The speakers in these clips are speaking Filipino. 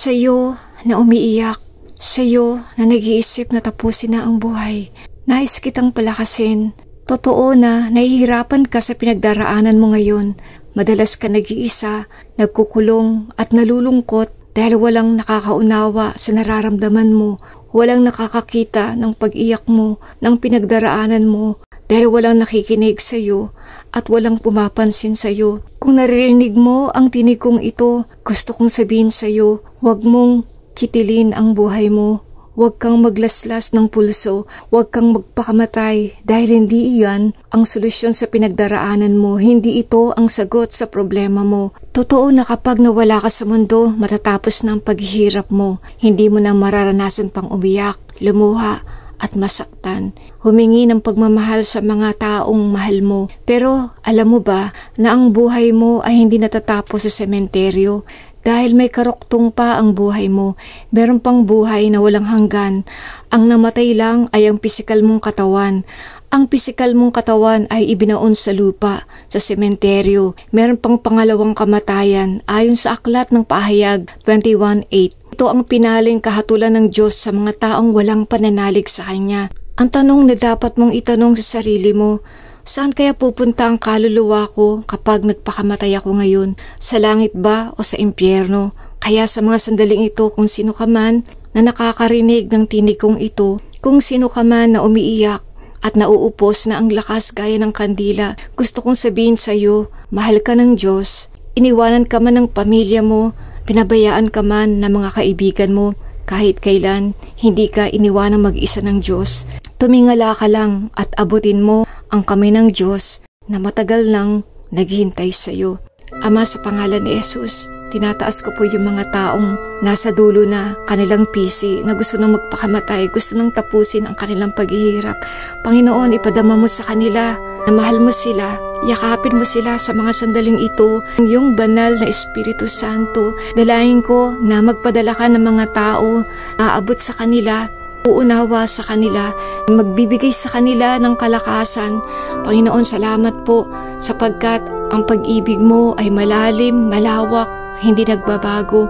Sa'yo na umiiyak, sa'yo na nag-iisip na tapusin na ang buhay. Nais kitang palakasin. Totoo na nahihirapan ka sa pinagdaraanan mo ngayon. Madalas ka nag-iisa, nagkukulong at nalulungkot dahil walang nakakaunawa sa nararamdaman mo. Walang nakakakita ng pag-iyak mo, ng pinagdaraanan mo dahil walang nakikinig sa'yo at walang pumapansin sa'yo. Kung naririnig mo ang tinig kong ito, gusto kong sabihin sa'yo, huwag mong kitilin ang buhay mo. Huwag kang maglaslas ng pulso, huwag kang magpakamatay dahil hindi iyan ang solusyon sa pinagdaraanan mo, hindi ito ang sagot sa problema mo. Totoo na kapag nawala ka sa mundo, matatapos na ang paghihirap mo. Hindi mo na mararanasan pang umiyak, lumuha at masaktan. Humingi ng pagmamahal sa mga taong mahal mo. Pero alam mo ba na ang buhay mo ay hindi natatapos sa sementeryo? Dahil may karuktong pa ang buhay mo, meron pang buhay na walang hanggan. Ang namatay lang ay ang pisikal mong katawan. Ang pisikal mong katawan ay ibinaon sa lupa, sa sementeryo. Meron pang pangalawang kamatayan ayon sa aklat ng Pahayag 21:8. Ito ang pinaling kahatulan ng Diyos sa mga taong walang pananalig sa Kanya. Ang tanong na dapat mong itanong sa sarili mo, saan kaya pupunta ang kaluluwa ko kapag nagpakamatay ako ngayon? Sa langit ba o sa impyerno? Kaya sa mga sandaling ito, kung sino ka man na nakakarinig ng tinig kong ito, kung sino ka man na umiiyak at nauupos na ang lakas gaya ng kandila, gusto kong sabihin sa iyo, mahal ka ng Diyos. Iniwanan ka man ng pamilya mo, pinabayaan ka man ng mga kaibigan mo, kahit kailan hindi ka iniwanang mag-isa ng Diyos. Tumingala ka lang at abutin mo ang kamay ng Diyos na matagal nang naghihintay sa iyo. Ama, sa pangalan ni Jesus, tinataas ko po yung mga taong nasa dulo na kanilang pisi, na gusto nang magpakamatay, gusto nang tapusin ang kanilang paghihirap. Panginoon, ipadama mo sa kanila na mahal mo sila, yakapin mo sila sa mga sandaling ito. Ang iyong banal na Espiritu Santo, dalahin ko na magpadala ka ng mga tao na aabot sa kanila, uunawa sa kanila, magbibigay sa kanila ng kalakasan. Panginoon, salamat po sapagkat ang pag-ibig mo ay malalim, malawak, hindi nagbabago.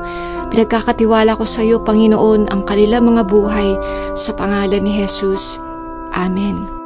Pinagkakatiwala ko sa iyo, Panginoon, ang kanilang mga buhay sa pangalan ni Jesus. Amen.